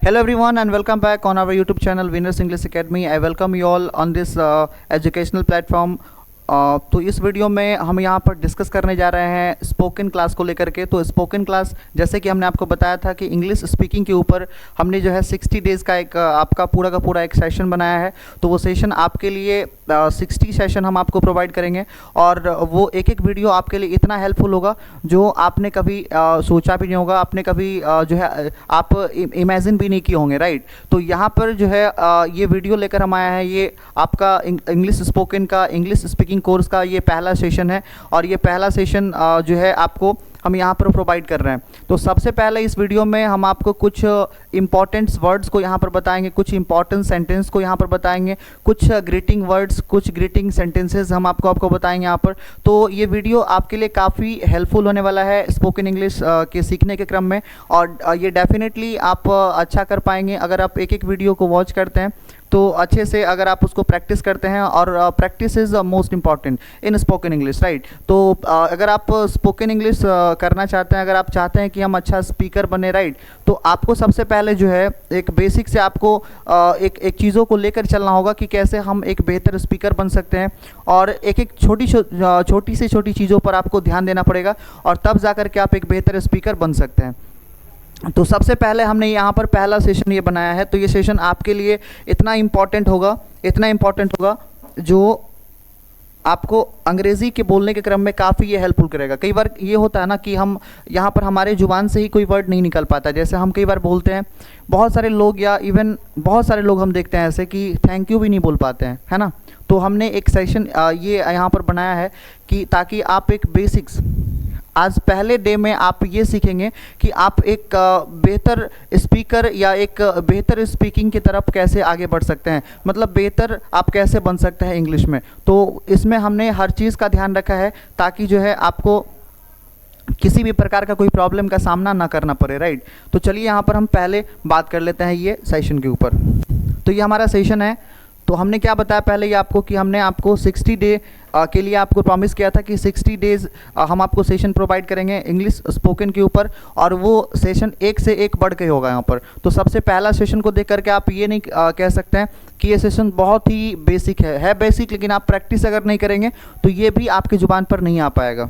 Hello everyone and welcome back on our YouTube channel Winners English Academy. I welcome you all on this educational platform. तो इस video में हम यहाँ पर discuss करने जा रहे हैं स्पोकन क्लास को लेकर के। तो स्पोकन क्लास जैसे कि हमने आपको बताया था कि इंग्लिश स्पीकिंग के ऊपर हमने जो है 60 डेज़ का एक आपका पूरा का पूरा एक सेशन बनाया है। तो वो सेशन आपके लिए 60 सेशन हम आपको प्रोवाइड करेंगे और वो एक एक वीडियो आपके लिए इतना हेल्पफुल होगा जो आपने कभी सोचा भी नहीं होगा, आपने कभी जो है आप इमेजिन भी नहीं किए होंगे, राइट। तो यहाँ पर जो है ये वीडियो लेकर हम आया है, ये आपका इंग्लिश स्पोकन का इंग्लिश स्पीकिंग कोर्स का ये पहला सेशन है और ये पहला सेशन जो है आपको हम यहाँ पर प्रोवाइड कर रहे हैं। तो सबसे पहले इस वीडियो में हम आपको कुछ इंपॉर्टेंट वर्ड्स को यहाँ पर बताएंगे, कुछ इंपॉर्टेंट सेंटेंस को यहाँ पर बताएंगे, कुछ ग्रीटिंग वर्ड्स, कुछ ग्रीटिंग सेंटेंसेस हम आपको बताएंगे यहाँ पर। तो ये वीडियो आपके लिए काफ़ी हेल्पफुल होने वाला है स्पोकन इंग्लिश के सीखने के क्रम में और ये डेफिनेटली आप अच्छा कर पाएंगे अगर आप एक एक वीडियो को वॉच करते हैं तो अच्छे से, अगर आप उसको प्रैक्टिस करते हैं और practice is most important in spoken English, right. तो अगर आप स्पोकन इंग्लिश करना चाहते हैं, अगर आप चाहते हैं कि हम अच्छा स्पीकर बने, राइट, तो आपको सबसे पहले जो है एक बेसिक से आपको एक चीज़ों को लेकर चलना होगा कि कैसे हम एक बेहतर स्पीकर बन सकते हैं और एक एक छोटी से छोटी चीज़ों पर आपको ध्यान देना पड़ेगा और तब जा कर के आप एक बेहतर स्पीकर बन सकते हैं। तो सबसे पहले हमने यहाँ पर पहला सेशन ये बनाया है, तो ये सेशन आपके लिए इतना इम्पॉर्टेंट होगा जो आपको अंग्रेज़ी के बोलने के क्रम में काफ़ी ये हेल्पफुल करेगा। कई बार ये होता है ना कि हम यहाँ पर हमारे ज़ुबान से ही कोई वर्ड नहीं निकल पाता, जैसे हम कई बार बोलते हैं, बहुत सारे लोग या इवन बहुत सारे लोग हम देखते हैं ऐसे कि थैंक यू भी नहीं बोल पाते हैं, है ना। तो हमने एक सेशन ये यहाँ पर बनाया है कि ताकि आप एक बेसिक्स आज पहले डे में आप ये सीखेंगे कि आप एक बेहतर स्पीकर या एक बेहतर स्पीकिंग की तरफ कैसे आगे बढ़ सकते हैं, मतलब बेहतर आप कैसे बन सकते हैं इंग्लिश में। तो इसमें हमने हर चीज़ का ध्यान रखा है ताकि जो है आपको किसी भी प्रकार का कोई प्रॉब्लम का सामना ना करना पड़े, राइट। तो चलिए यहाँ पर हम पहले बात कर लेते हैं ये सेशन के ऊपर। तो ये हमारा सेशन है। तो हमने क्या बताया पहले ये आपको कि हमने आपको 60 डे के लिए आपको प्रॉमिस किया था कि 60 डेज़ हम आपको सेशन प्रोवाइड करेंगे इंग्लिश स्पोकन के ऊपर और वो सेशन एक से एक बढ़ के होगा यहाँ पर। तो सबसे पहला सेशन को देख करके आप ये नहीं कह सकते हैं कि ये सेशन बहुत ही बेसिक है बेसिक, लेकिन आप प्रैक्टिस अगर नहीं करेंगे तो ये भी आपकी ज़ुबान पर नहीं आ पाएगा।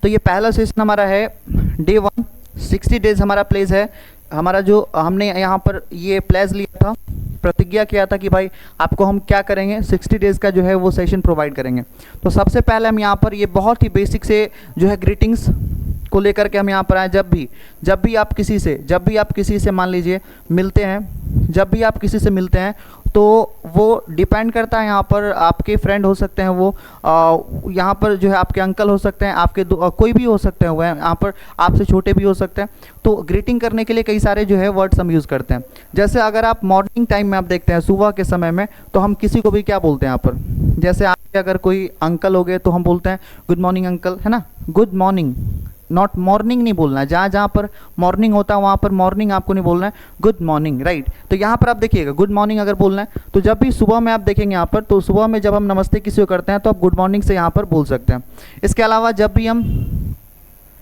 तो ये पहला सेशन हमारा है डे 1, 60 डेज़ हमारा प्लेस है। हमारा जो हमने यहाँ पर ये प्लेस लिया था, प्रतिज्ञा किया था कि भाई आपको हम क्या करेंगे, 60 डेज़ का जो है वो सेशन प्रोवाइड करेंगे। तो सबसे पहले हम यहाँ पर ये बहुत ही बेसिक से जो है ग्रीटिंग्स को लेकर के हम यहाँ पर आए। जब भी आप किसी से मान लीजिए मिलते हैं, जब भी आप किसी से मिलते हैं तो वो डिपेंड करता है, यहाँ पर आपके फ्रेंड हो सकते हैं, वो यहाँ पर जो है आपके अंकल हो सकते हैं, आपके कोई भी हो सकते हैं, वो यहाँ पर आपसे छोटे भी हो सकते हैं। तो ग्रीटिंग करने के लिए कई सारे जो है वर्ड्स हम यूज़ करते हैं। जैसे अगर आप मॉर्निंग टाइम में आप देखते हैं, सुबह के समय में, तो हम किसी को भी क्या बोलते हैं यहाँ पर, जैसे आपके अगर कोई अंकल हो गए तो हम बोलते हैं गुड मॉर्निंग अंकल, है ना। गुड मॉर्निंग, नॉट मॉर्निंग नहीं बोलना है, जहाँ पर मॉर्निंग होता है वहाँ पर मॉर्निंग आपको नहीं बोलना है, गुड मॉर्निंग, राइट। तो यहाँ पर आप देखिएगा गुड मॉर्निंग अगर बोलना है तो जब भी सुबह में आप देखेंगे यहाँ पर, तो सुबह में जब हम नमस्ते किसी को करते हैं तो आप गुड मॉर्निंग से यहाँ पर बोल सकते हैं। इसके अलावा जब भी हम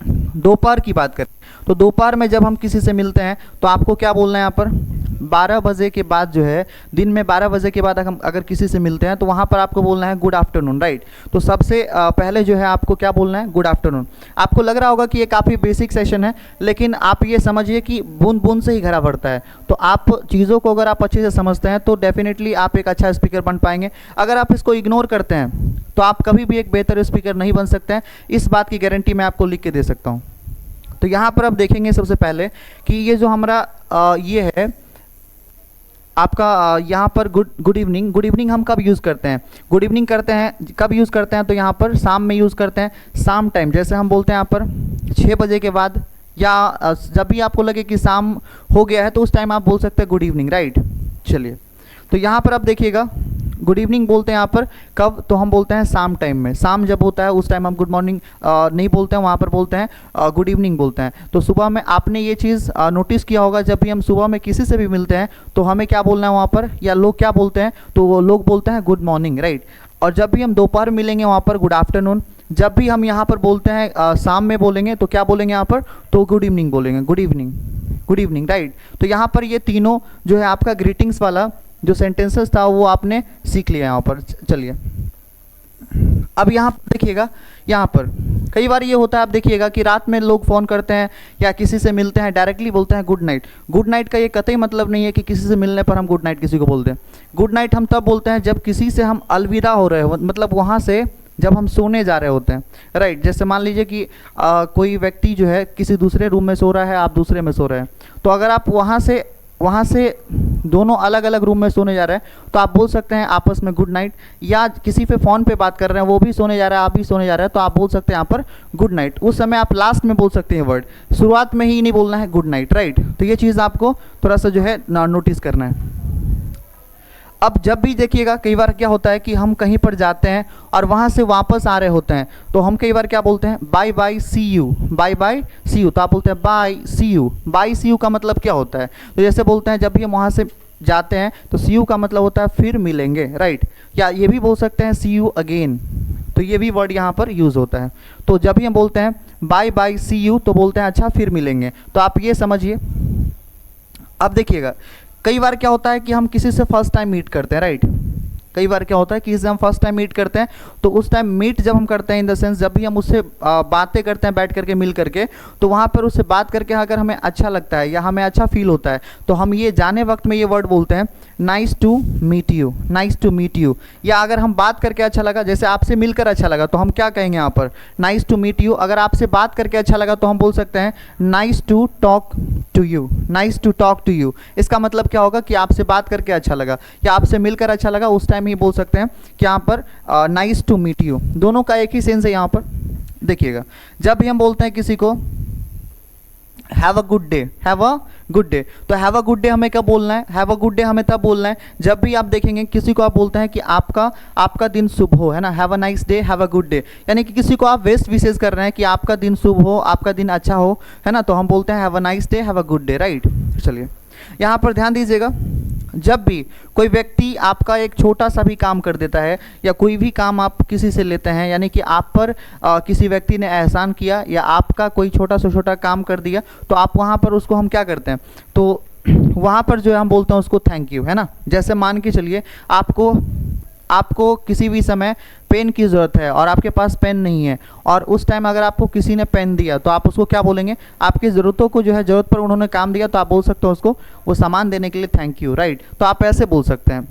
दोपहर की बात करें तो दोपहर में जब हम किसी से मिलते हैं तो आपको क्या बोलना है यहाँ पर, 12 बजे के बाद जो है, दिन में 12 बजे के बाद हम अगर किसी से मिलते हैं तो वहाँ पर आपको बोलना है गुड आफ्टरनून, राइट। तो सबसे पहले जो है आपको क्या बोलना है, गुड आफ्टरनून। आपको लग रहा होगा कि ये काफ़ी बेसिक सेशन है, लेकिन आप ये समझिए कि बूंद बूंद से ही घड़ा भरता है। तो आप चीज़ों को अगर आप अच्छे से समझते हैं तो डेफिनेटली आप एक अच्छा स्पीकर बन पाएंगे। अगर आप इसको इग्नोर करते हैं तो आप कभी भी एक बेहतर स्पीकर नहीं बन सकते हैं, इस बात की गारंटी मैं आपको लिख के दे सकता हूँ। तो यहाँ पर आप देखेंगे सबसे पहले कि ये जो हमारा ये है आपका यहाँ पर गुड इवनिंग हम कब यूज़ करते हैं, गुड इवनिंग करते हैं कब यूज़ करते हैं, तो यहाँ पर शाम में यूज़ करते हैं, शाम टाइम। जैसे हम बोलते हैं यहाँ पर 6 बजे के बाद, या जब भी आपको लगे कि शाम हो गया है तो उस टाइम आप बोल सकते हैं गुड इवनिंग, राइट। चलिए, तो यहाँ पर आप देखिएगा गुड इवनिंग बोलते हैं यहाँ पर कब, तो हम बोलते हैं शाम टाइम में। शाम जब होता है उस टाइम हम गुड मॉर्निंग नहीं बोलते हैं, वहाँ पर बोलते हैं गुड इवनिंग बोलते हैं। तो सुबह में आपने ये चीज़ नोटिस किया होगा, जब भी हम सुबह में किसी से भी मिलते हैं तो हमें क्या बोलना है वहाँ पर, या लोग क्या बोलते हैं, तो वो लोग बोलते हैं गुड मॉर्निंग, राइट। और जब भी हम दोपहर मिलेंगे वहाँ पर गुड आफ्टरनून, जब भी हम यहाँ पर बोलते हैं शाम में बोलेंगे तो क्या बोलेंगे यहाँ पर, तो गुड इवनिंग बोलेंगे, good evening, good evening, right. तो यहाँ पर ये तीनों जो है आपका ग्रीटिंग्स वाला जो सेंटेंसेस था वो आपने सीख लिया यहाँ पर। चलिए अब यहाँ पर देखिएगा, यहाँ पर कई बार ये होता है, आप देखिएगा कि रात में लोग फ़ोन करते हैं या किसी से मिलते हैं, डायरेक्टली बोलते हैं गुड नाइट। गुड नाइट का ये कतई मतलब नहीं है कि किसी से मिलने पर हम गुड नाइट किसी को बोलते हैं। गुड नाइट हम तब बोलते हैं जब किसी से हम अलविदा हो रहे हो, मतलब वहाँ से जब हम सोने जा रहे होते हैं, राइट। जैसे मान लीजिए कि कोई व्यक्ति जो है किसी दूसरे रूम में सो रहा है, आप दूसरे में सो रहे हैं, तो अगर आप वहाँ से दोनों अलग अलग रूम में सोने जा रहे हैं तो आप बोल सकते हैं आपस में गुड नाइट। या किसी पे फ़ोन पे बात कर रहे हैं, वो भी सोने जा रहा है, आप भी सोने जा रहे हैं, तो आप बोल सकते हैं यहाँ पर गुड नाइट। उस समय आप लास्ट में बोल सकते हैं वर्ड, शुरुआत में ही नहीं बोलना है गुड नाइट, राइट। तो ये चीज़ आपको थोड़ा सा जो है नोटिस करना है। अब जब भी देखिएगा, कई बार क्या होता है कि हम कहीं पर जाते हैं और वहाँ से वापस आ रहे होते हैं, तो हम कई बार क्या बोलते हैं, bye bye see you, bye bye see you. तो आप बोलते हैं bye see you. Bye see you का मतलब क्या होता है, तो जैसे बोलते हैं जब भी हम वहाँ से जाते हैं तो सी यू का मतलब होता है फिर मिलेंगे, राइट। या ये भी बोल सकते हैं सी यू अगेन, तो ये भी वर्ड यहाँ पर यूज़ होता है। तो जब भी हम बोलते हैं बाय बाय सी यू तो बोलते हैं अच्छा फिर मिलेंगे। तो आप ये समझिए। अब देखिएगा, कई बार क्या होता है कि हम किसी से फर्स्ट टाइम मीट करते हैं, राइट। कई बार क्या होता है कि किसी से हम फर्स्ट टाइम मीट करते हैं, तो उस टाइम मीट जब हम करते हैं, इन द सेंस जब भी हम उससे बातें करते हैं बैठ करके मिल करके, तो वहाँ पर उससे बात करके अगर हमें अच्छा लगता है या हमें अच्छा फील होता है, तो हम ये जाने वक्त में ये वर्ड बोलते हैं nice to meet you, nice to meet you. या अगर हम बात करके अच्छा लगा, जैसे आपसे मिलकर अच्छा लगा, तो हम क्या कहेंगे यहाँ पर, नाइस टू मीट यू। अगर आपसे बात करके अच्छा लगा तो हम बोल सकते हैं nice to talk to you, nice to talk to you. इसका मतलब क्या होगा कि आपसे बात करके अच्छा लगा या आपसे मिलकर अच्छा लगा, उस टाइम ही बोल सकते हैं कि यहाँ पर नाइस टू मीट यू। दोनों का एक ही सेंस है यहाँ पर। देखिएगा, जब भी हम बोलते हैं किसी को have a good day, have a good day, तो हैव अ गुड डे हमें कब बोलना है, हैव अ गुड डे हमें तब बोलना है जब भी आप देखेंगे किसी को आप बोलते हैं कि आपका दिन शुभ हो, है ना, have a nice day, have a good day. यानी कि किसी को आप बेस्ट विशेष कर रहे हैं कि आपका दिन शुभ हो, आपका दिन अच्छा हो, है ना, तो हम बोलते हैं have a nice day, have a good day, right. चलिए यहाँ पर ध्यान दीजिएगा, जब भी कोई व्यक्ति आपका एक छोटा सा भी काम कर देता है या कोई भी काम आप किसी से लेते हैं, यानी कि आप पर किसी व्यक्ति ने एहसान किया या आपका कोई छोटा से छोटा काम कर दिया, तो आप वहाँ पर उसको हम क्या करते हैं, तो वहाँ पर जो है हम बोलते हैं उसको थैंक यू, है ना। जैसे मान के चलिए आपको किसी भी समय पेन की ज़रूरत है और आपके पास पेन नहीं है, और उस टाइम अगर आपको किसी ने पेन दिया तो आप उसको क्या बोलेंगे, आपकी ज़रूरतों को जो है, ज़रूरत पर उन्होंने काम दिया तो आप बोल सकते हो उसको वो सामान देने के लिए थैंक यू, राइट। तो आप ऐसे बोल सकते हैं।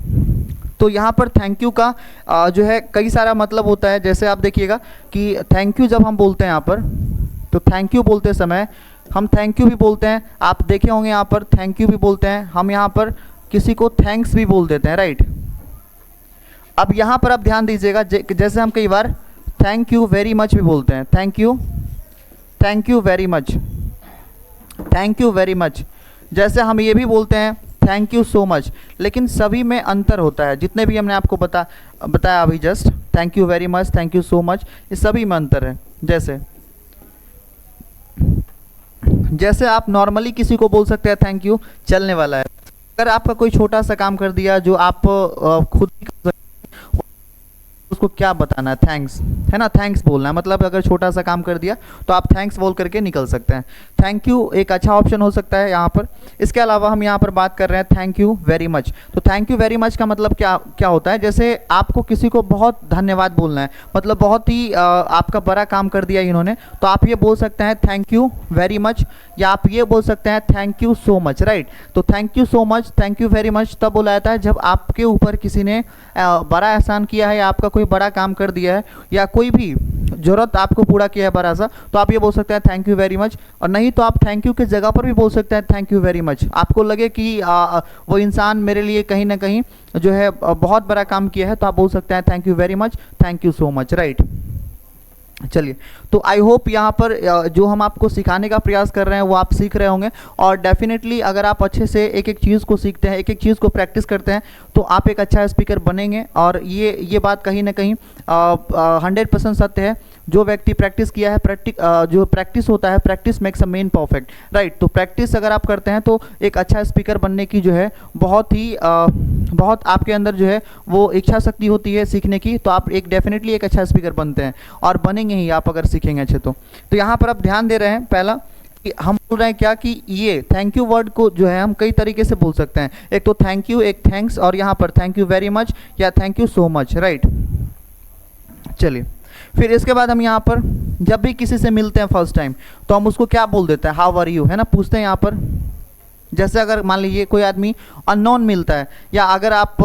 तो यहाँ पर थैंक यू का जो है कई सारा मतलब होता है। जैसे आप देखिएगा कि थैंक यू जब हम बोलते हैं यहाँ पर, तो थैंक यू बोलते समय हम थैंक यू भी बोलते हैं, आप देखे होंगे यहाँ पर थैंक यू भी बोलते हैं, हम यहाँ पर किसी को थैंक्स भी बोल देते हैं, राइट। अब यहाँ पर आप ध्यान दीजिएगा, जैसे हम कई बार थैंक यू वेरी मच भी बोलते हैं, thank you very much, thank you very much. जैसे हम ये भी बोलते हैं थैंक यू सो मच, लेकिन सभी में अंतर होता है। जितने भी हमने आपको बताया अभी just, thank you very much, thank you so much, इस सभी में अंतर है। जैसे आप नॉर्मली किसी को बोल सकते हैं थैंक यू, चलने वाला है। अगर आपका कोई छोटा सा काम कर दिया जो आप खुद ही कर सकते, उसको क्या बताना है, थैंक्स, है ना, थैंक्स बोलना है। मतलब अगर छोटा सा काम कर दिया तो आप थैंक्स बोल करके निकल सकते हैं। थैंक यू एक अच्छा ऑप्शन हो सकता है यहाँ पर। इसके अलावा हम यहाँ पर बात कर रहे हैं थैंक यू वेरी मच। तो थैंक यू वेरी मच का मतलब क्या होता है, जैसे आपको किसी को बहुत धन्यवाद बोलना है, मतलब बहुत ही आपका बड़ा काम कर दिया इन्होंने, तो आप ये बोल सकते हैं थैंक यू वेरी मच, या आप ये बोल सकते हैं thank you so much, right. तो thank you so much, thank you very much तब बोला जाता है जब आपके ऊपर किसी ने बड़ा एहसान किया है या आपका कोई बड़ा काम कर दिया है या कोई भी ज़रूरत आपको पूरा किया है बड़ा सा, तो आप ये बोल सकते हैं थैंक यू वेरी मच। और नहीं तो आप थैंक यू की जगह पर भी बोल सकते हैं थैंक यू वेरी मच। आपको लगे कि वो इंसान मेरे लिए कहीं ना कहीं जो है बहुत बड़ा काम किया है, तो आप बोल सकते हैं thank you very much, thank you so much, right. चलिए, तो आई होप यहाँ पर जो हम आपको सिखाने का प्रयास कर रहे हैं वो आप सीख रहे होंगे, और डेफिनेटली अगर आप अच्छे से एक एक चीज़ को सीखते हैं, एक एक चीज़ को प्रैक्टिस करते हैं, तो आप एक अच्छा स्पीकर बनेंगे। और ये बात कहीं ना कहीं 100% सत्य है। जो व्यक्ति प्रैक्टिस किया है, जो प्रैक्टिस होता है, practice makes a man perfect, right. तो प्रैक्टिस अगर आप करते हैं तो एक अच्छा स्पीकर बनने की जो है बहुत ही बहुत आपके अंदर जो है वो इच्छा शक्ति होती है सीखने की, तो आप एक डेफिनेटली एक अच्छा स्पीकर बनते हैं और बनेंगे ही आप अगर सीखेंगे अच्छे तो यहाँ पर आप ध्यान दे रहे हैं पहला कि हम बोल रहे हैं क्या कि ये थैंक यू वर्ड को जो है हम कई तरीके से बोल सकते हैं। एक तो थैंक यू, एक थैंक्स, और यहाँ पर थैंक यू वेरी मच या thank you so much, right. चलिए फिर इसके बाद हम यहाँ पर जब भी किसी से मिलते हैं फर्स्ट टाइम तो हम उसको क्या बोल देते हैं, हाउ आर यू, है ना, पूछते हैं यहाँ पर। जैसे अगर मान लीजिए कोई आदमी अननोन मिलता है, या अगर आप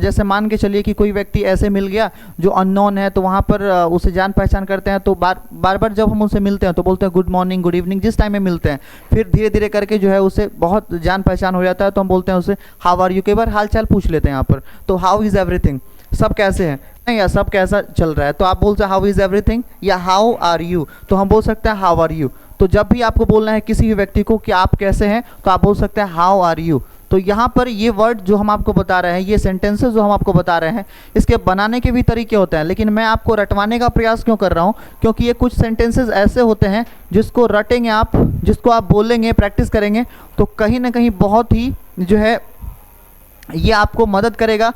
जैसे मान के चलिए कि कोई व्यक्ति ऐसे मिल गया जो अननोन है, तो वहाँ पर उसे जान पहचान करते हैं, तो बार बार जब हम उनसे मिलते हैं तो बोलते हैं गुड मॉर्निंग, गुड इवनिंग, जिस टाइम में मिलते हैं। फिर धीरे धीरे करके जो है उसे बहुत जान पहचान हो जाता है, तो हम बोलते हैं उसे हाउ आर यू। कई बार हाल चाल पूछ लेते हैं यहाँ पर, तो हाउ इज़ एवरीथिंग, सब कैसे हैं, नहीं या सब कैसा चल रहा है, तो आप बोलते हैं हाउ इज़ एवरीथिंग या हाउ आर यू, तो हम बोल सकते हैं हाउ आर यू। तो जब भी आपको बोलना है किसी भी व्यक्ति को कि आप कैसे हैं, तो आप बोल सकते हैं हाउ आर यू। तो यहाँ पर ये वर्ड जो हम आपको बता रहे हैं, ये सेंटेंसेस जो हम आपको बता रहे हैं, इसके बनाने के भी तरीके होते हैं, लेकिन मैं आपको रटवाने का प्रयास क्यों कर रहा हूँ, क्योंकि ये कुछ सेंटेंसेस ऐसे होते हैं जिसको रटेंगे आप, जिसको आप बोलेंगे, प्रैक्टिस करेंगे, तो कहीं ना कहीं बहुत ही जो है ये आपको मदद करेगा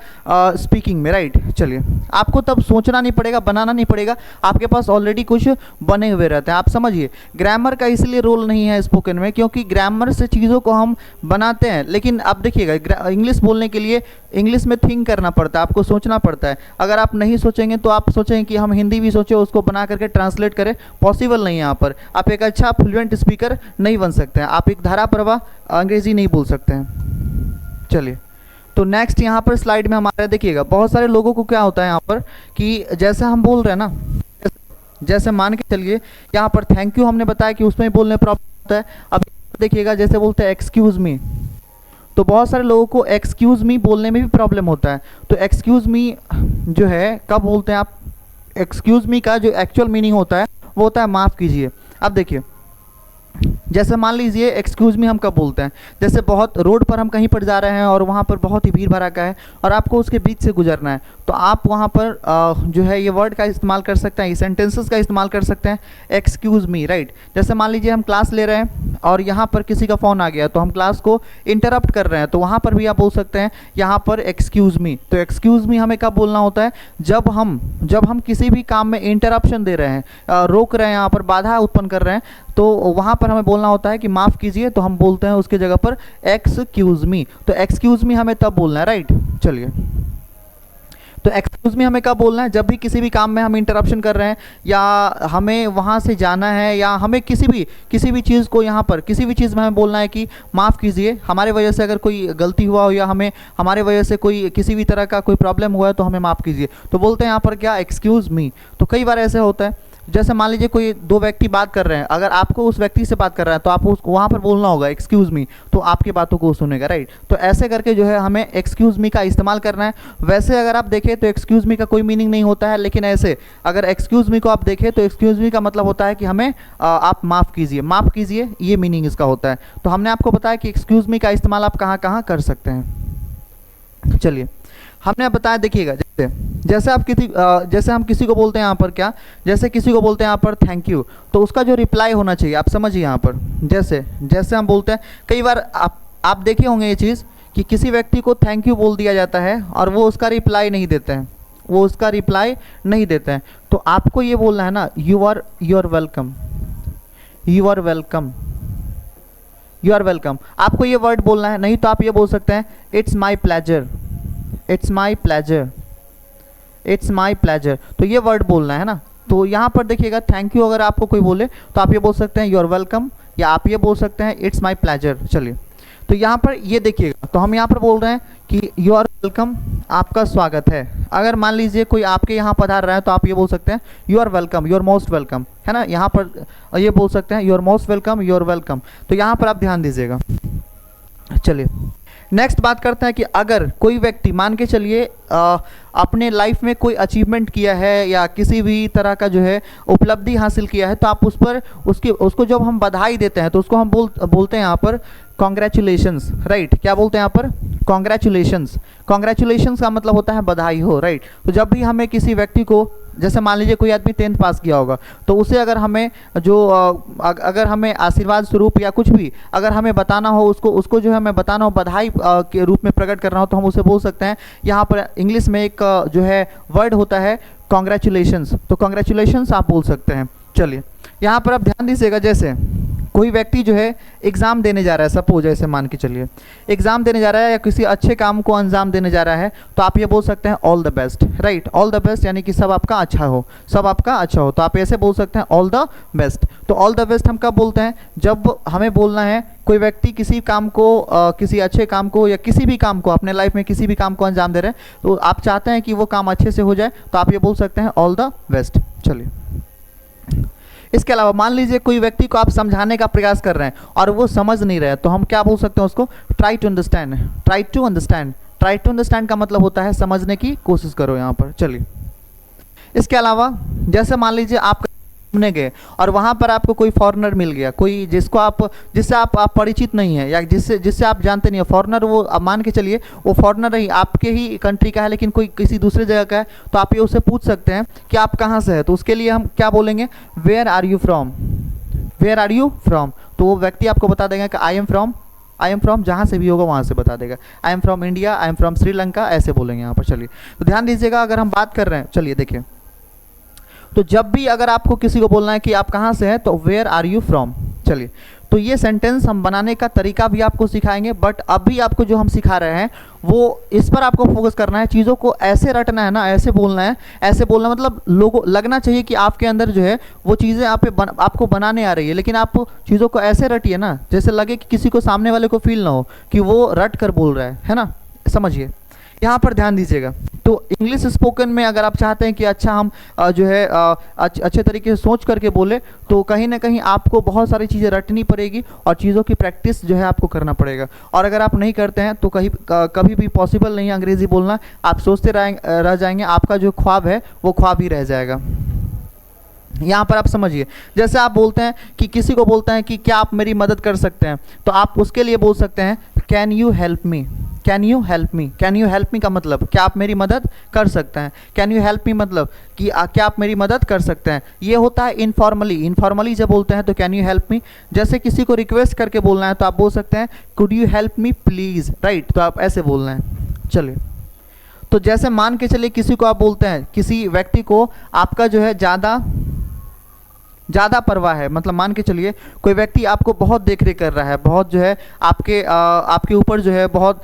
स्पीकिंग में, राइट। चलिए आपको तब सोचना नहीं पड़ेगा, बनाना नहीं पड़ेगा, आपके पास ऑलरेडी कुछ बने हुए रहते हैं। आप समझिए ग्रामर का इसलिए रोल नहीं है स्पोकन में, क्योंकि ग्रामर से चीज़ों को हम बनाते हैं, लेकिन अब देखिएगा इंग्लिश बोलने के लिए इंग्लिश में थिंक करना पड़ता है, आपको सोचना पड़ता है। अगर आप नहीं सोचेंगे तो आप सोचेंगे कि हम हिंदी भी सोचें, उसको बना करके ट्रांसलेट करें, पॉसिबल नहीं है। यहाँ पर आप एक अच्छा फ्लुएंट स्पीकर नहीं बन सकते हैं, आप एक धारा प्रवाह अंग्रेजी नहीं बोल सकते हैं। चलिए तो नेक्स्ट यहाँ पर स्लाइड में हमारा देखिएगा, बहुत सारे लोगों को क्या होता है यहाँ पर कि जैसे हम बोल रहे हैं ना, जैसे मान के चलिए यहाँ पर थैंक यू हमने बताया कि उसमें बोलने प्रॉब्लम होता है। अब देखिएगा जैसे बोलते हैं एक्सक्यूज़ मी, तो बहुत सारे लोगों को एक्सक्यूज़ मी बोलने में भी प्रॉब्लम होता है। तो एक्सक्यूज़ मी जो है कब बोलते हैं आप, एक्सक्यूज़ मी का जो एक्चुअल मीनिंग होता है वो होता है माफ़ कीजिए। अब देखिए जैसे मान लीजिए एक्सक्यूज़ मी हम कब बोलते हैं, जैसे बहुत रोड पर हम कहीं पर जा रहे हैं और वहाँ पर बहुत ही भीड़ भड़ाका है और आपको उसके बीच से गुजरना है, तो आप वहाँ पर जो है ये वर्ड का इस्तेमाल कर सकते हैं, ये सेंटेंसेस का इस्तेमाल कर सकते हैं, एक्सक्यूज़ मी, राइट। जैसे मान लीजिए हम क्लास ले रहे हैं और यहाँ पर किसी का फ़ोन आ गया, तो हम क्लास को इंटरप्ट कर रहे हैं, तो वहाँ पर भी आप बोल सकते हैं यहाँ पर एक्सक्यूज़ मी। तो एक्सक्यूज़ मी हमें कब बोलना होता है, जब हम किसी भी काम में इंटरप्शन दे रहे हैं, रोक रहे हैं, यहाँ पर बाधा उत्पन्न कर रहे हैं, तो वहाँ पर हमें बोलना होता है कि माफ़ कीजिए, तो हम बोलते हैं उसकी जगह पर एक्सक्यूज़ मी। तो एक्सक्यूज़ मी हमें तब बोलना है, राइट। चलिए तो एक्सक्यूज़ मी हमें कब बोलना है, जब भी किसी भी काम में हम इंटरप्शन कर रहे हैं, या हमें वहाँ से जाना है, या हमें किसी भी चीज़ को यहाँ पर किसी भी चीज़ में हमें बोलना है कि माफ़ कीजिए, हमारे वजह से अगर कोई गलती हुआ हो या हमारे वजह से कोई किसी भी तरह का कोई प्रॉब्लम हुआ है तो हमें माफ़ कीजिए, तो बोलते हैं यहाँ पर क्या, एक्सक्यूज़ मी। तो कई बार ऐसे होता है, जैसे मान लीजिए कोई दो व्यक्ति बात कर रहे हैं, अगर आपको उस व्यक्ति से बात कर रहा है तो आपको वहाँ पर बोलना होगा एक्सक्यूज़ मी, तो आपकी बातों को सुनेगा, राइट। तो ऐसे करके जो है हमें एक्सक्यूज़ मी का इस्तेमाल करना है। वैसे अगर आप देखें तो एक्सक्यूज़ मी का कोई मीनिंग नहीं होता है, लेकिन ऐसे अगर एक्सक्यूज़ मी को आप देखें तो एक्सक्यूज़ मी का मतलब होता है कि हमें आप माफ़ कीजिए, ये मीनिंग इसका होता है। तो हमने आपको बताया कि एक्सक्यूज़ मी का इस्तेमाल आप कहाँ कहाँ कर सकते हैं। चलिए हमने बताया, देखिएगा जैसे हम किसी को बोलते हैं यहाँ पर क्या, जैसे किसी को बोलते हैं यहाँ पर थैंक यू, तो उसका जो रिप्लाई होना चाहिए आप समझिए यहाँ पर, जैसे हम बोलते हैं, कई बार आप देखे होंगे ये चीज़ कि किसी व्यक्ति को थैंक यू बोल दिया जाता है और वो उसका रिप्लाई नहीं देते हैं, तो आपको ये बोलना है ना, यू आर वेलकम, आपको ये वर्ड बोलना है। नहीं तो आप ये बोल सकते हैं इट्स माई प्लेजर, तो ये वर्ड बोलना है ना। तो यहाँ पर देखिएगा थैंक यू अगर आपको कोई बोले तो आप ये बोल सकते हैं यू आर वेलकम, या आप ये बोल सकते हैं इट्स माई प्लेजर। चलिए तो यहाँ पर ये देखिएगा, तो हम यहाँ पर बोल रहे हैं कि यू आर वेलकम, आपका स्वागत है। अगर मान लीजिए कोई आपके यहाँ पधार रहा है तो आप ये बोल सकते हैं you are welcome, you are most welcome, है ना। यहाँ पर ये बोल सकते हैं you are most welcome, you are welcome. तो यहाँ पर आप ध्यान दीजिएगा। चलिए नेक्स्ट बात करते हैं कि अगर कोई व्यक्ति मान के चलिए अपने लाइफ में कोई अचीवमेंट किया है या किसी भी तरह का जो है उपलब्धि हासिल किया है, तो आप उसको जब हम बधाई देते हैं तो उसको हम बोलते हैं यहाँ पर कॉन्ग्रेचुलेशंस, राइट। क्या बोलते हैं यहाँ पर, कॉन्ग्रेचुलेशंस का मतलब होता है बधाई हो, राइट। तो जब भी हमें किसी व्यक्ति को जैसे मान लीजिए कोई आदमी 10th पास किया होगा, तो उसे अगर हमें अगर हमें आशीर्वाद स्वरूप या कुछ भी अगर हमें बताना हो, उसको जो है हमें बताना हो, बधाई के रूप में प्रकट करना हो, तो हम उसे बोल सकते हैं, यहाँ पर इंग्लिश में एक जो है वर्ड होता है कॉन्ग्रेचुलेशंस, तो कॉन्ग्रेचुलेशंस आप बोल सकते हैं। चलिए यहाँ पर आप ध्यान दीजिएगा, जैसे कोई व्यक्ति जो है एग्ज़ाम देने जा रहा है, सपोज ऐसे मान के चलिए एग्ज़ाम देने जा रहा है या किसी अच्छे काम को अंजाम देने जा रहा है, तो आप ये बोल सकते हैं all the best, right. All the best यानी कि सब आपका अच्छा हो, सब आपका अच्छा हो, तो आप ऐसे बोल सकते हैं ऑल द बेस्ट। तो ऑल द बेस्ट हम कब बोलते हैं, जब हमें बोलना है कोई व्यक्ति किसी काम को किसी अच्छे काम को या किसी भी काम को अपने लाइफ में किसी भी काम को अंजाम दे रहे हैं, तो आप चाहते हैं कि वो काम अच्छे से हो जाए, तो आप ये बोल सकते हैं ऑल द बेस्ट। चलिए इसके अलावा मान लीजिए कोई व्यक्ति को आप समझाने का प्रयास कर रहे हैं और वो समझ नहीं रहे हैं, तो हम क्या बोल सकते हैं उसको, try to understand. Try to understand, try to understand का मतलब होता है समझने की कोशिश करो यहाँ पर। चलिए इसके अलावा जैसे मान लीजिए आप घूमने गए और वहाँ पर आपको कोई फॉरेनर मिल गया, कोई जिससे आप परिचित नहीं है या जिससे आप जानते नहीं है, फॉरेनर वो अब मान के चलिए वो फॉरेनर ही आपके ही कंट्री का है लेकिन कोई किसी दूसरे जगह का है, तो आप ये उससे पूछ सकते हैं कि आप कहाँ से हैं, तो उसके लिए हम क्या बोलेंगे, where are you from, where are you from. तो वो व्यक्ति आपको बता देगा कि आई एम फ्रॉम जहाँ से भी होगा वहाँ से बता देगा, I am from India, I am from Sri Lanka, ऐसे बोलेंगे यहाँ पर। चलिए तो ध्यान दीजिएगा, अगर हम बात कर रहे हैं, चलिए देखिए, तो जब भी अगर आपको किसी को बोलना है कि आप कहाँ से हैं, तो वेयर आर यू फ्रॉम। चलिए तो ये सेंटेंस हम बनाने का तरीका भी आपको सिखाएंगे, बट अभी आपको जो हम सिखा रहे हैं वो इस पर आपको फोकस करना है, चीज़ों को ऐसे रटना है ना, ऐसे बोलना है, ऐसे बोलना मतलब लोगों लगना चाहिए कि आपके अंदर जो है वो चीज़ें आपको बनाने आ रही है, लेकिन आप चीज़ों को ऐसे रटिए ना जैसे लगे कि किसी को सामने वाले को फील ना हो कि वो रट कर बोल रहा है ना, समझिए। यहाँ पर ध्यान दीजिएगा, तो इंग्लिश स्पोकन में अगर आप चाहते हैं कि अच्छा हम जो है अच्छे तरीके से सोच करके बोले, तो कहीं ना कहीं आपको बहुत सारी चीज़ें रटनी पड़ेगी और चीज़ों की प्रैक्टिस जो है आपको करना पड़ेगा, और अगर आप नहीं करते हैं तो कभी भी पॉसिबल नहीं है अंग्रेज़ी बोलना, आप सोचते रह जाएंगे, आपका जो ख्वाब है वो ख्वाब ही रह जाएगा। यहाँ पर आप समझिए, जैसे आप बोलते हैं कि किसी को बोलते हैं कि क्या आप मेरी मदद कर सकते हैं, तो आप उसके लिए बोल सकते हैं can you help me, can you help me. Can you help me का मतलब क्या आप मेरी मदद कर सकते हैं, कैन यू हेल्प मी मतलब कि क्या आप मेरी मदद कर सकते हैं। ये होता है इनफॉर्मली जब बोलते हैं तो कैन यू हेल्प मी। जैसे किसी को रिक्वेस्ट करके बोलना है तो आप बोल सकते हैं could you help me please, right, तो आप ऐसे बोलना है। चलिए तो जैसे मान के चलिए किसी को आप बोलते हैं, किसी व्यक्ति को आपका जो है ज़्यादा परवाह है, मतलब मान के चलिए कोई व्यक्ति आपको बहुत देख रेख कर रहा है, बहुत जो है आपके ऊपर जो है बहुत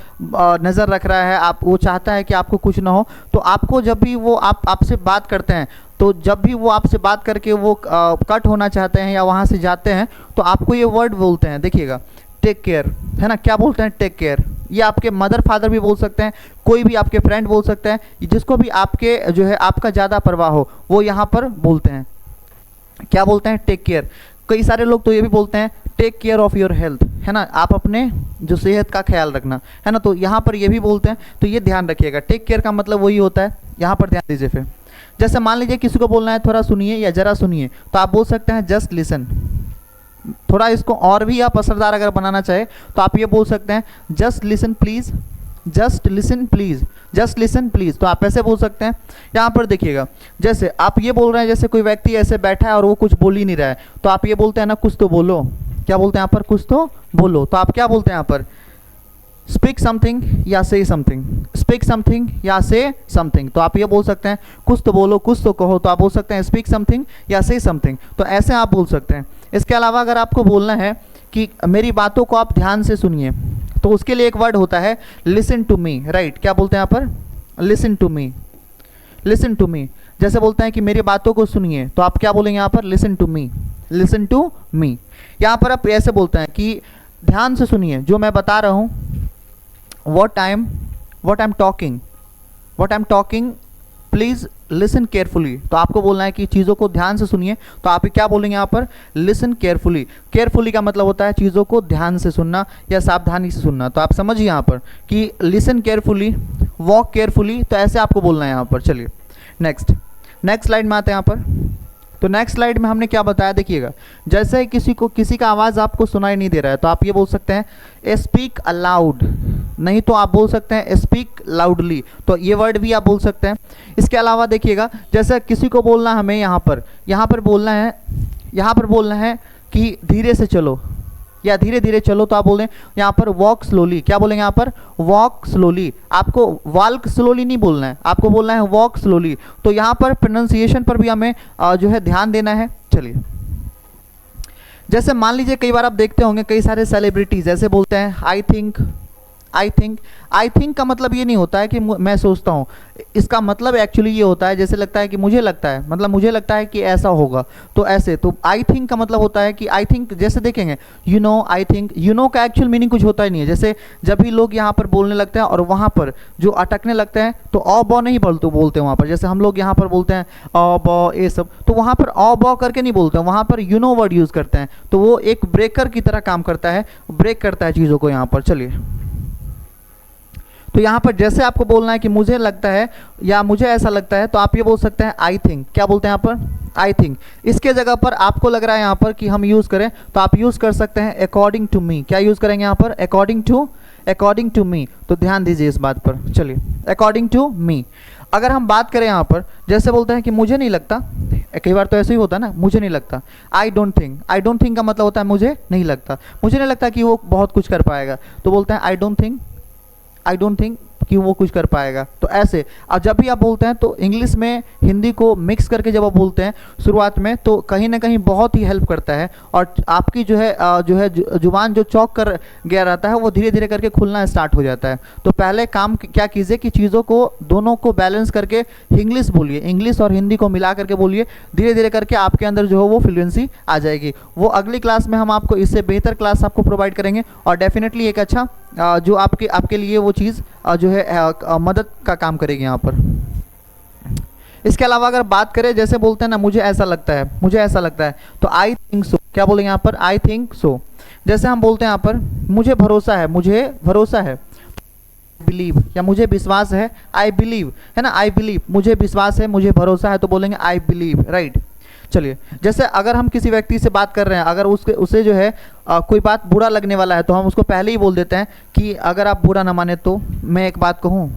नज़र रख रहा है, वो चाहता है कि आपको कुछ ना हो, तो आपको जब भी वो आपसे बात करते हैं, तो जब भी वो आपसे बात करके वो कट होना चाहते हैं या वहाँ से जाते हैं, तो आपको ये वर्ड बोलते हैं, देखिएगा, टेक केयर, है ना, क्या बोलते हैं, टेक केयर। ये आपके मदर फादर भी बोल सकते हैं, कोई भी आपके फ्रेंड बोल सकते हैं, जिसको भी आपके जो है आपका ज़्यादा परवाह हो वो यहाँ पर बोलते हैं, क्या बोलते हैं, टेक केयर। कई सारे लोग तो ये भी बोलते हैं take care of your health, है ना, आप अपने जो सेहत का ख्याल रखना, है ना, तो यहाँ पर ये भी बोलते हैं, तो ये ध्यान रखिएगा, टेक केयर का मतलब वही होता है, यहाँ पर ध्यान दीजिए। फिर जैसे मान लीजिए किसी को बोलना है थोड़ा सुनिए या ज़रा सुनिए, तो आप बोल सकते हैं जस्ट लिसन। थोड़ा इसको और भी आप असरदार अगर बनाना चाहे तो आप ये बोल सकते हैं just listen please, just listen please, just listen please, तो आप ऐसे बोल सकते हैं। यहाँ पर देखिएगा, जैसे आप ये बोल रहे हैं, जैसे कोई व्यक्ति ऐसे बैठा है और वो कुछ बोल ही नहीं रहा है, तो आप ये बोलते हैं ना कुछ तो बोलो, क्या बोलते हैं यहाँ पर, कुछ तो बोलो, तो आप क्या बोलते हैं यहाँ पर, स्पीक समथिंग या से समथिंग, स्पीक समथिंग या से समथिंग, तो आप ये बोल सकते हैं कुछ तो बोलो, कुछ तो कहो, तो आप बोल सकते हैं स्पीक समथिंग या से समथिंग, तो ऐसे आप बोल सकते हैं। इसके अलावा अगर आपको बोलना है कि मेरी बातों को आप ध्यान से सुनिए, तो उसके लिए एक वर्ड होता है लिसन टू मी, राइट, क्या बोलते हैं यहाँ पर, listen to me, listen to me. जैसे बोलते हैं कि मेरी बातों को सुनिए, तो आप क्या बोलेंगे यहाँ पर, listen to me, listen to me. यहाँ पर आप ऐसे बोलते हैं कि ध्यान से सुनिए जो मैं बता रहा हूँ, what I'm talking please listen carefully, तो आपको बोलना है कि चीज़ों को ध्यान से सुनिए, तो आप क्या बोलेंगे यहाँ पर, लिसन केयरफुली। केयरफुली का मतलब होता है चीज़ों को ध्यान से सुनना या सावधानी से सुनना, तो आप समझिए यहाँ पर कि लिसन केयरफुली, वॉक केयरफुली, तो ऐसे आपको बोलना है यहाँ पर। चलिए नेक्स्ट स्लाइड में आते हैं यहाँ पर। तो नेक्स्ट स्लाइड में हमने क्या बताया, देखिएगा, जैसे किसी का आवाज़ आपको सुनाई नहीं दे रहा है, तो आप ये बोल सकते हैं स्पीक अलाउड, नहीं तो आप बोल सकते हैं स्पीक लाउडली, तो ये वर्ड भी आप बोल सकते हैं। इसके अलावा देखिएगा, जैसे किसी को बोलना हमें यहाँ पर बोलना है कि धीरे से चलो या धीरे धीरे चलो, तो आप बोल दें यहाँ पर वॉक स्लोली। क्या बोलेंगे यहाँ पर? Walk slowly. आपको वॉक स्लोली नहीं बोलना है, आपको बोलना है वॉक स्लोली। तो यहाँ पर प्रोनाउंसिएशन पर भी हमें जो है ध्यान देना है। चलिए, जैसे मान लीजिए कई बार आप देखते होंगे कई सारे सेलिब्रिटीज ऐसे बोलते हैं आई थिंक का मतलब ये नहीं होता है कि मैं सोचता हूँ, इसका मतलब एक्चुअली ये होता है जैसे लगता है कि मुझे लगता है, मतलब मुझे लगता है कि ऐसा होगा, तो ऐसे। तो आई थिंक का मतलब होता है कि आई थिंक, जैसे देखेंगे you know, I think, you know का एक्चुअल मीनिंग कुछ होता ही नहीं है। जैसे जब भी लोग यहाँ पर बोलने लगते हैं और वहाँ पर जो अटकने लगते हैं तो अ ब नहीं बोलते वहाँ पर। जैसे हम लोग यहाँ पर बोलते हैं अ ब ये सब, तो वहाँ पर अ ब करके नहीं बोलते हैं, वहाँ पर यू नो वर्ड यूज़ करते हैं। तो वो एक ब्रेकर की तरह काम करता है, ब्रेक करता है चीज़ों को यहाँ पर। चलिए, तो यहाँ पर जैसे आपको बोलना है कि मुझे लगता है या मुझे ऐसा लगता है, तो आप ये बोल सकते हैं आई थिंक। क्या बोलते हैं यहाँ पर? I think. इसके जगह पर आपको लग रहा है यहाँ पर कि हम यूज़ करें, तो आप यूज़ कर सकते हैं अकॉर्डिंग टू मी। क्या यूज़ करेंगे यहाँ पर? According to me. तो ध्यान दीजिए इस बात पर। चलिए, अकॉर्डिंग टू मी। अगर हम बात करें यहाँ पर, जैसे बोलते हैं कि मुझे नहीं लगता, कई बार तो ऐसे ही होता है ना, मुझे नहीं लगता। आई डोंट थिंक का मतलब होता है मुझे नहीं लगता कि वो बहुत कुछ कर पाएगा, तो बोलते हैं आई डोंट थिंक कि वो कुछ कर पाएगा। तो ऐसे, और जब भी आप बोलते हैं तो इंग्लिश में हिंदी को मिक्स करके जब आप बोलते हैं शुरुआत में, तो कहीं ना कहीं बहुत ही हेल्प करता है, और आपकी जो है जुबान जो चौक कर गया रहता है वो धीरे धीरे करके खुलना स्टार्ट हो जाता है। तो पहले काम क्या कीजिए कि चीज़ों को दोनों को बैलेंस करके इंग्लिश बोलिए, इंग्लिश और हिंदी को मिला करके बोलिए, धीरे धीरे करके आपके अंदर जो है वो फ्लुएंसी आ जाएगी। वो अगली क्लास में हम आपको इससे बेहतर क्लास आपको प्रोवाइड करेंगे, और डेफिनेटली एक अच्छा जो आपके लिए वो चीज़ जो है मदद का काम करेगी यहाँ पर। इसके अलावा अगर बात करें, जैसे बोलते हैं ना मुझे ऐसा लगता है, तो आई थिंक सो। क्या बोलेंगे यहाँ पर? I think so. जैसे हम बोलते हैं यहाँ पर मुझे भरोसा है, बिलीव, या मुझे विश्वास है, आई बिलीव, है ना, आई बिलीव, मुझे विश्वास है, मुझे भरोसा है, तो बोलेंगे आई बिलीव, राइट। चलिए, जैसे अगर हम किसी व्यक्ति से बात कर रहे हैं, अगर उसे जो है कोई बात बुरा लगने वाला है, तो हम उसको पहले ही बोल देते हैं कि अगर आप बुरा ना माने तो मैं एक बात कहूँ,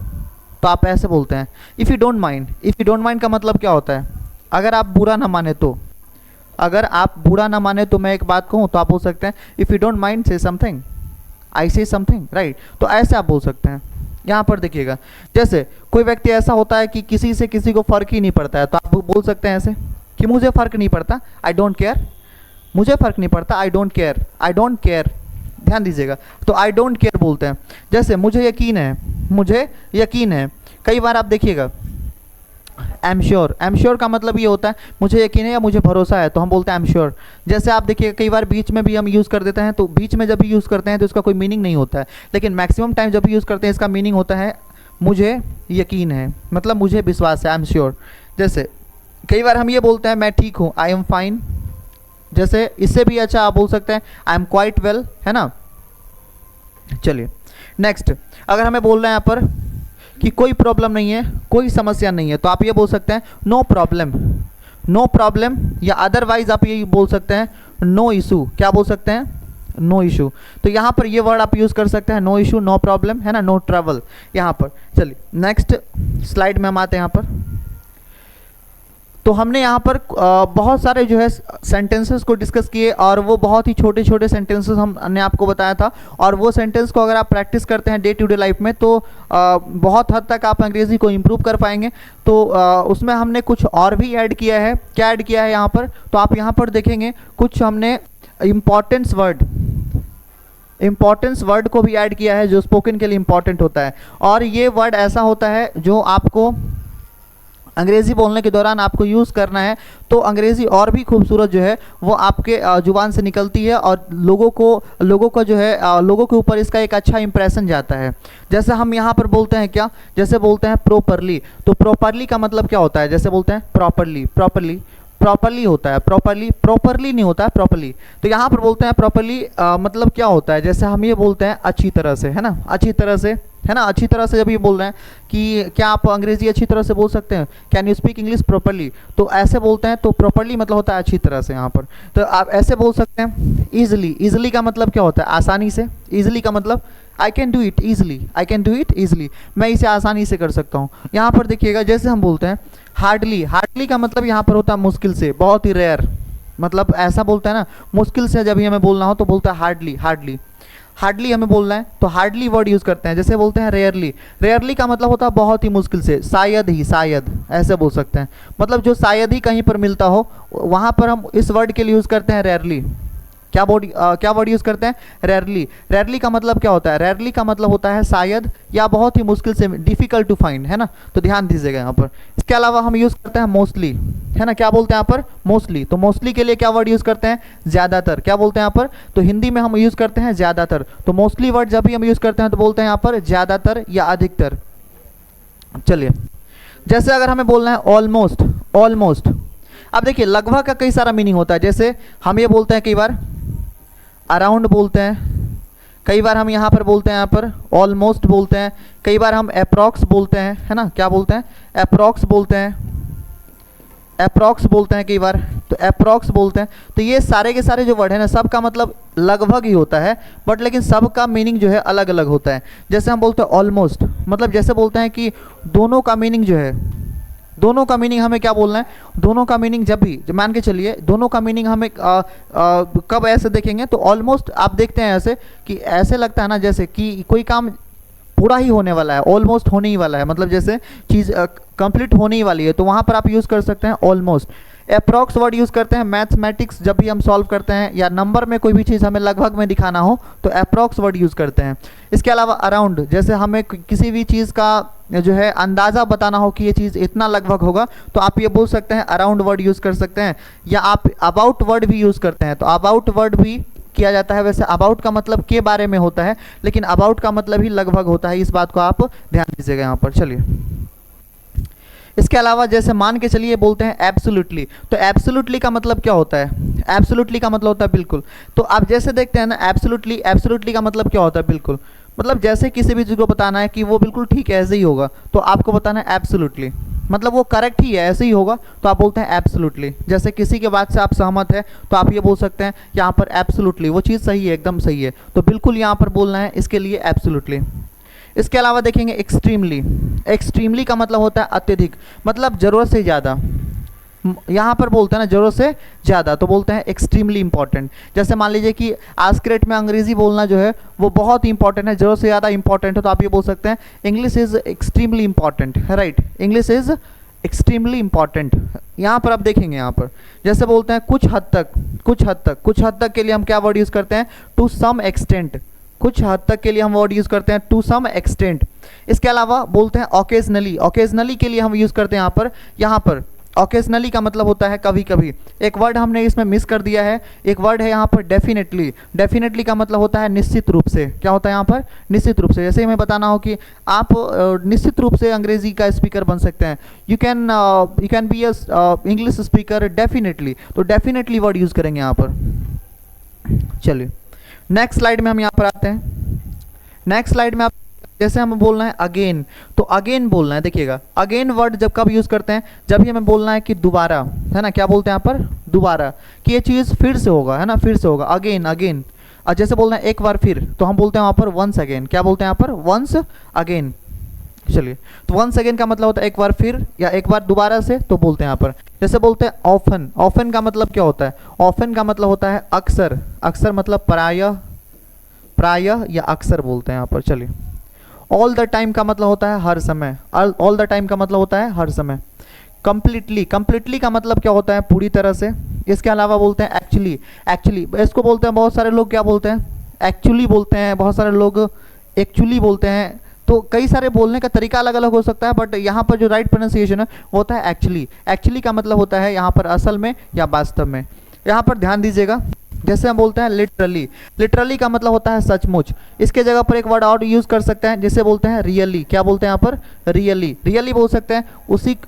तो आप ऐसे बोलते हैं इफ़ यू डोंट माइंड का मतलब क्या होता है? अगर आप बुरा ना माने तो मैं एक बात कहूँ, तो आप बोल सकते हैं इफ़ यू डोंट माइंड से समथिंग, आई से समथिंग, राइट। तो ऐसे आप बोल सकते हैं। यहाँ पर देखिएगा, जैसे कोई व्यक्ति ऐसा होता है कि किसी को फ़र्क ही नहीं पड़ता है, तो आप बोल सकते हैं ऐसे कि मुझे फ़र्क नहीं पड़ता, आई डोंट केयर, मुझे फ़र्क नहीं पड़ता, आई डोंट केयर। ध्यान दीजिएगा, तो आई डोंट केयर बोलते हैं। जैसे मुझे यकीन है, कई बार आप देखिएगा आई एम श्योर का मतलब ये होता है मुझे यकीन है या मुझे भरोसा है, तो हम बोलते हैं आई एम श्योर। जैसे आप देखिए कई बार बीच में भी हम यूज़ कर देते हैं, तो बीच में जब भी यूज़ करते हैं तो इसका कोई मीनिंग नहीं होता है, लेकिन मैक्सिमम टाइम जब भी यूज़ करते हैं इसका मीनिंग होता है मुझे यकीन है, मतलब मुझे विश्वास है, आई एम श्योर। जैसे कई बार हम ये बोलते हैं मैं ठीक हूँ, आई एम फाइन। जैसे इससे भी अच्छा आप बोल सकते हैं आई एम क्वाइट वेल, है ना। चलिए नेक्स्ट, अगर हमें बोलना है यहाँ पर कि कोई प्रॉब्लम नहीं है, कोई समस्या नहीं है, तो आप ये बोल सकते हैं नो प्रॉब्लम, या अदरवाइज आप ये बोल सकते हैं नो इशू। क्या बोल सकते हैं? No issue. तो यहाँ पर ये वर्ड आप यूज़ कर सकते हैं, नो इशू, नो प्रॉब्लम, है ना, नो ट्रबल यहाँ पर। चलिए नेक्स्ट स्लाइड में हम आते हैं यहाँ पर। तो हमने यहाँ पर बहुत सारे जो है सेंटेंसेस को डिस्कस किए, और वो बहुत ही छोटे छोटे सेंटेंसेस हमने आपको बताया था, और वो सेंटेंस को अगर आप प्रैक्टिस करते हैं डे टू डे लाइफ में, तो बहुत हद तक आप अंग्रेज़ी को इम्प्रूव कर पाएंगे। तो उसमें हमने कुछ और भी ऐड किया है। क्या ऐड किया है यहाँ पर? तो आप यहाँ पर देखेंगे कुछ हमने इम्पॉर्टेंस वर्ड को भी ऐड किया है, जो स्पोकन के लिए इम्पॉर्टेंट होता है। और ये वर्ड ऐसा होता है जो आपको अंग्रेज़ी बोलने के दौरान आपको यूज़ करना है, तो अंग्रेज़ी और भी खूबसूरत जो है वो आपके ज़ुबान से निकलती है, और लोगों को जो है लोगों के ऊपर इसका एक अच्छा इंप्रेशन जाता है। जैसे हम यहाँ पर बोलते हैं क्या, जैसे बोलते हैं प्रॉपरली, तो प्रॉपरली का मतलब क्या होता है? जैसे बोलते हैं प्रॉपरली होता है, प्रॉपरली नहीं होता है, प्रॉपरली। तो यहाँ पर बोलते हैं प्रॉपरली मतलब क्या होता है? जैसे हम ये बोलते हैं अच्छी तरह से, है ना, अच्छी तरह से, है ना। अच्छी तरह से जब ये बोल रहे हैं कि क्या आप अंग्रेजी अच्छी तरह से बोल सकते हैं, can you speak English properly, तो ऐसे बोलते हैं तो प्रॉपरली मतलब होता है अच्छी तरह से यहाँ पर। तो आप ऐसे बोल सकते हैं ईजिली। ईजिली का मतलब क्या होता है, आसानी से। ईजिली का मतलब I can do it easily, I can do it easily, मैं इसे आसानी से कर सकता हूँ। यहाँ पर देखिएगा जैसे हम बोलते हैं हार्डली। हार्डली का मतलब यहाँ पर होता है मुश्किल से, बहुत ही रेयर, मतलब ऐसा बोलता है ना मुश्किल से जब भी हमें बोलना हो तो बोलता है हार्डली। हार्डली हार्डली हमें बोलना है तो हार्डली वर्ड यूज़ करते हैं। जैसे बोलते हैं रेयरली। रेयरली का मतलब होता है बहुत ही मुश्किल से, शायद ही, शायद ऐसे बोल सकते हैं, मतलब जो शायद ही कहीं पर मिलता हो वहाँ पर हम इस वर्ड के लिए यूज़ करते हैं रेयरली। क्या वर्ड यूज़ करते हैं, रेयरली। रेयरली का मतलब क्या होता है, रेयरली का मतलब होता है शायद या बहुत ही मुश्किल से, डिफ़िकल्ट टू फाइंड, है ना। तो ध्यान दीजिएगा यहाँ पर। इसके अलावा हम यूज़ करते हैं मोस्टली, है ना। क्या बोलते हैं यहाँ पर, मोस्टली। तो मोस्टली के लिए क्या वर्ड यूज़ करते हैं, ज़्यादातर। क्या बोलते हैं यहाँ पर, तो हिंदी में हम यूज़ करते हैं ज़्यादातर। तो मोस्टली वर्ड जब भी हम यूज़ करते हैं तो बोलते हैं यहाँ पर ज़्यादातर या अधिकतर। चलिए, जैसे अगर हमें बोलना है ऑलमोस्ट। ऑलमोस्ट, अब देखिए लगभग का कई सारा मीनिंग होता है। जैसे हम ये बोलते हैं कई बार अराउंड बोलते हैं, कई बार हम यहाँ पर बोलते हैं, यहाँ पर ऑलमोस्ट बोलते हैं, कई बार हम अप्रॉक्स बोलते हैं, है ना। क्या बोलते हैं, अप्रॉक्स बोलते हैं, अप्रॉक्स बोलते हैं कई बार, तो अप्रॉक्स बोलते हैं। तो ये सारे के सारे जो वर्ड है ना, सब का मतलब लगभग ही होता है, बट लेकिन सब का मीनिंग जो है अलग अलग होता है। जैसे हम बोलते हैं ऑलमोस्ट, मतलब जैसे बोलते हैं कि दोनों का मीनिंग जो है, दोनों का मीनिंग हमें क्या बोलना है, दोनों का मीनिंग जब भी मान के चलिए दोनों का मीनिंग हमें कब ऐसे देखेंगे, तो ऑलमोस्ट आप देखते हैं ऐसे कि ऐसे लगता है ना जैसे कि कोई काम पूरा ही होने वाला है, ऑलमोस्ट होने ही वाला है, मतलब जैसे चीज़ कंप्लीट होने ही वाली है, तो वहाँ पर आप यूज़ कर सकते हैं ऑलमोस्ट। अप्रॉक्स वर्ड यूज़ करते हैं मैथमेटिक्स जब भी हम सॉल्व करते हैं या नंबर में कोई भी चीज़ हमें लगभग में दिखाना हो तो अप्रॉक्स वर्ड यूज़ करते हैं। इसके अलावा अराउंड, जैसे हमें किसी भी चीज़ का जो है अंदाज़ा बताना हो कि ये चीज़ इतना लगभग होगा तो आप ये बोल सकते हैं अराउंड वर्ड यूज़ कर सकते हैं। या आप अबाउट वर्ड भी यूज़ करते हैं, तो अबाउट वर्ड भी किया जाता है। वैसे अबाउट का मतलब के बारे में होता है, लेकिन अबाउट का मतलब ही लगभग होता है, इस बात को आप ध्यान दीजिएगा यहाँ पर। चलिए, इसके अलावा जैसे मान के चलिए बोलते हैं एब्सोल्युटली, तो एब्सोल्युटली का मतलब क्या होता है, एब्सोल्युटली का मतलब होता है बिल्कुल। तो आप जैसे देखते हैं ना एब्सोल्युटली, एब्सोल्युटली का मतलब क्या होता है, बिल्कुल। मतलब जैसे किसी भी चीज़ को बताना है कि वो बिल्कुल ठीक है ऐसे ही होगा, तो आपको बताना है एब्सोल्युटली, मतलब वो करेक्ट ही है ऐसे ही होगा, तो आप बोलते हैं एब्सोल्युटली। जैसे किसी के बात से आप सहमत है तो आप ये बोल सकते हैं यहाँ पर एब्सोल्युटली, वो चीज़ सही है, एकदम सही है, तो बिल्कुल यहाँ पर बोलना है इसके लिए एब्सोल्युटली। इसके अलावा देखेंगे एक्सट्रीमली। एक्सट्रीमली का मतलब होता है अत्यधिक, मतलब ज़रूरत से ज़्यादा। यहाँ पर बोलते हैं ना ज़रूरत से ज़्यादा, तो बोलते हैं एक्सट्रीमली इंपॉर्टेंट। जैसे मान लीजिए कि आज के डेट में अंग्रेजी बोलना जो है वो बहुत ही इंपॉर्टेंट है, ज़रूरत से ज़्यादा इंपॉर्टेंट है, तो आप ये बोल सकते हैं इंग्लिश इज़ एक्सट्रीमली इंपॉर्टेंट, है right, English is extremely important. यहाँ पर आप देखेंगे, यहाँ पर जैसे बोलते हैं कुछ हद तक, कुछ हद तक, कुछ हद तक के लिए हम क्या वर्ड यूज़ करते हैं, टू सम एक्सटेंट। कुछ हद तक के लिए हम वर्ड यूज़ करते हैं टू सम एक्सटेंट। इसके अलावा बोलते हैं ओकेजनली। ओकेजनली के लिए हम यूज़ करते हैं यहाँ पर ओकेजनली का मतलब होता है कभी कभी। एक वर्ड हमने इसमें मिस कर दिया है, एक वर्ड है यहाँ पर डेफिनेटली। डेफिनेटली का मतलब होता है निश्चित रूप से। क्या होता है यहाँ पर, निश्चित रूप से। जैसे हमें बताना हो कि आप निश्चित रूप से अंग्रेजी का स्पीकर बन सकते हैं, you can be a English speaker definitely, तो डेफिनेटली वर्ड यूज़ करेंगे यहाँ पर। चलिए, नेक्स्ट स्लाइड में हम यहाँ पर आते हैं। नेक्स्ट स्लाइड में आप जैसे हमें बोलना है अगेन, तो अगेन बोलना है। देखिएगा अगेन वर्ड जब कब यूज़ करते हैं, जब भी हमें बोलना है कि दोबारा, है ना। क्या बोलते हैं यहाँ पर, दोबारा, कि ये चीज़ फिर से होगा, है ना, फिर से होगा, अगेन अगेन। और जैसे बोलना है एक बार फिर, तो हम बोलते हैं वहाँ पर वंस अगेन। क्या बोलते हैं यहाँ पर, वंस अगेन। चलिए, तो वंस अगेन का मतलब होता है एक बार फिर या एक बार दोबारा से, तो बोलते हैं यहाँ पर। जैसे बोलते हैं ऑफन। ऑफन का मतलब क्या होता है, ऑफन का मतलब होता है अक्सर। अक्सर मतलब प्रायः, प्रायः या अक्सर बोलते हैं यहाँ पर। चलिए, ऑल द टाइम का मतलब होता है हर समय। ऑल द टाइम का मतलब होता है हर समय। कंप्लीटली, कंप्लीटली का मतलब क्या होता है, पूरी तरह से। इसके अलावा बोलते हैं एक्चुअली। एक्चुअली इसको बोलते हैं बहुत सारे लोग क्या बोलते हैं, एक्चुअली बोलते हैं, बहुत सारे लोग एक्चुअली बोलते हैं। तो कई सारे बोलने का तरीका अलग अलग हो सकता है, बट यहाँ पर जो राइट प्रोनाउंसिएशन है वो होता है एक्चुअली। एक्चुअली का मतलब होता है यहाँ पर असल में या वास्तव में। यहाँ पर ध्यान दीजिएगा, जैसे हम बोलते हैं लिटरली। लिटरली का मतलब होता है सचमुच। इसके जगह पर एक वर्ड और यूज़ कर सकते हैं, जिसे बोलते हैं रियली। क्या बोलते हैं यहाँ पर, रियली। रियली बोल सकते हैं,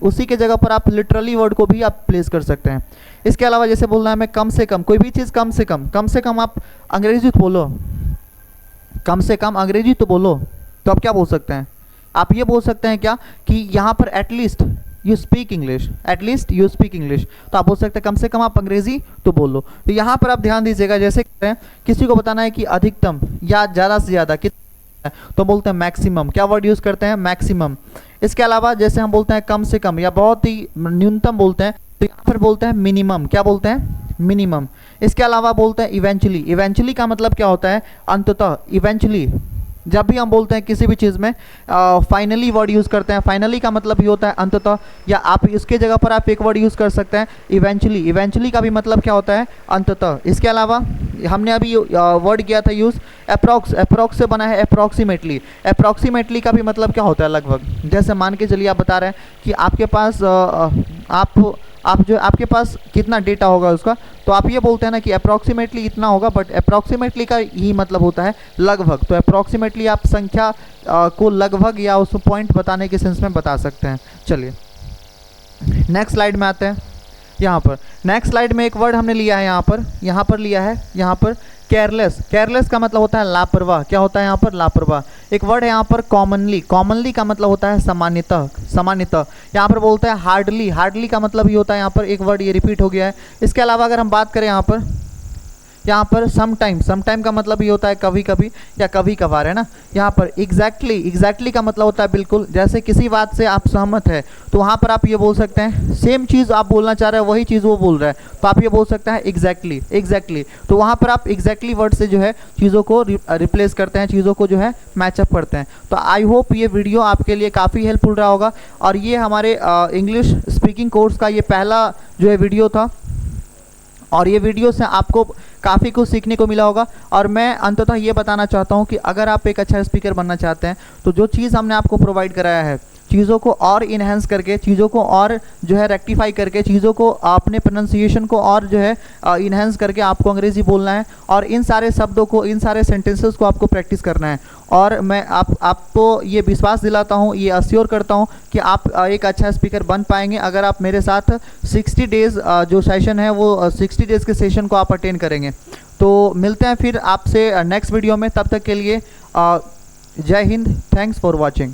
उसी के जगह पर आप लिटरली वर्ड को भी आप प्लेस कर सकते हैं। इसके अलावा जैसे बोलना है हमें कम से कम, कोई भी चीज़ कम से कम आप अंग्रेजी तो बोलो, कम से कम अंग्रेजी तो बोलो, तो आप क्या बोल सकते हैं, आप ये बोल सकते हैं क्या कि यहाँ पर at least you speak English, at least you speak English. तो आप बोल सकते हैं कम से कम आप अंग्रेजी तो बोल लो। तो यहाँ पर आप ध्यान दीजिएगा, जैसे कहते हैं किसी को बताना है कि अधिकतम या ज़्यादा से ज़्यादा कितना, तो बोलते हैं मैक्सिमम। क्या वर्ड यूज़ करते हैं, मैक्सिमम। इसके अलावा जैसे हम बोलते हैं कम से कम या बहुत ही न्यूनतम बोलते हैं, तो यहाँ पर बोलते हैं मिनिमम। क्या बोलते हैं, मिनिमम। इसके अलावा बोलते हैं इवेंचुअली। इवेंचुअली का मतलब क्या होता है, अंततः। इवेंचुअली जब भी हम बोलते हैं किसी भी चीज़ में फाइनली वर्ड यूज़ करते हैं, फाइनली का मतलब ये होता है अंततः, या आप इसके जगह पर आप एक वर्ड यूज़ कर सकते हैं इवेंचुअली। इवेंचुअली का भी मतलब क्या होता है, अंततः। इसके अलावा हमने अभी वर्ड किया था यूज़ अप्रॉक्स। अप्रॉक्स से बना है अप्रॉक्सीमेटली। अप्रॉक्सीमेटली का भी मतलब क्या होता है, लगभग। जैसे मान के चलिए आप बता रहे हैं कि आपके पास आप जो आपके पास कितना डेटा होगा उसका, तो आप ये बोलते हैं ना कि अप्रॉक्सीमेटली इतना होगा, बट अप्रॉक्सीमेटली का ही मतलब होता है लगभग। तो अप्रॉक्सीमेटली आप संख्या को लगभग या उस पॉइंट बताने के सेंस में बता सकते हैं। चलिए नेक्स्ट स्लाइड में आते हैं। यहाँ पर नेक्स्ट स्लाइड में एक वर्ड हमने लिया है, यहाँ पर लिया है, यहाँ पर केयरलेस। केयरलेस का मतलब होता है लापरवाह। क्या होता है यहाँ पर, लापरवाह। एक वर्ड है यहाँ पर कॉमनली। कॉमनली का मतलब होता है सामान्यतः, सामान्यतः। यहाँ पर बोलते हैं हार्डली। हार्डली का मतलब ये होता है, यहाँ पर एक वर्ड ये रिपीट हो गया है। इसके अलावा अगर हम बात करें यहाँ पर समटाइम। समटाइम का मतलब ये होता है कभी कभी या कभी कभार, है ना। यहाँ पर एग्जैक्टली। एग्जैक्टली का मतलब होता है बिल्कुल। जैसे किसी बात से आप सहमत है, तो वहाँ पर आप ये बोल सकते हैं सेम चीज़ आप बोलना चाह रहे हैं, वही चीज़ वो बोल रहा है, तो आप ये बोल सकते हैं एग्जैक्टली। एग्जैक्टली, तो वहाँ पर आप एग्जैक्टली वर्ड से जो है चीज़ों को रिप्लेस करते हैं, चीज़ों को जो है मैचअप करते हैं। तो आई होप ये वीडियो आपके लिए काफ़ी हेल्पफुल रहा होगा। और ये हमारे इंग्लिश स्पीकिंग कोर्स का ये पहला जो है वीडियो था, और ये वीडियो से आपको काफ़ी कुछ सीखने को मिला होगा। और मैं अंततः ये बताना चाहता हूँ कि अगर आप एक अच्छा स्पीकर बनना चाहते हैं, तो जो चीज़ हमने आपको प्रोवाइड कराया है, चीज़ों को और इन्हेंस करके, चीज़ों को और जो है रेक्टिफाई करके, चीज़ों को अपने प्रोनाउंसिएशन को और जो है इन्हेंस करके आपको अंग्रेज़ी बोलना है, और इन सारे शब्दों को, इन सारे सेंटेंसेस को आपको प्रैक्टिस करना है। और मैं आपको ये विश्वास दिलाता हूँ, ये अश्योर करता हूँ कि आप एक अच्छा स्पीकर बन पाएंगे अगर आप मेरे साथ 60 डेज़ जो सेशन है वो 60 डेज़ के सेशन को आप अटेंड करेंगे। तो मिलते हैं फिर आपसे नेक्स्ट वीडियो में। तब तक के लिए जय हिंद। Thanks for watching.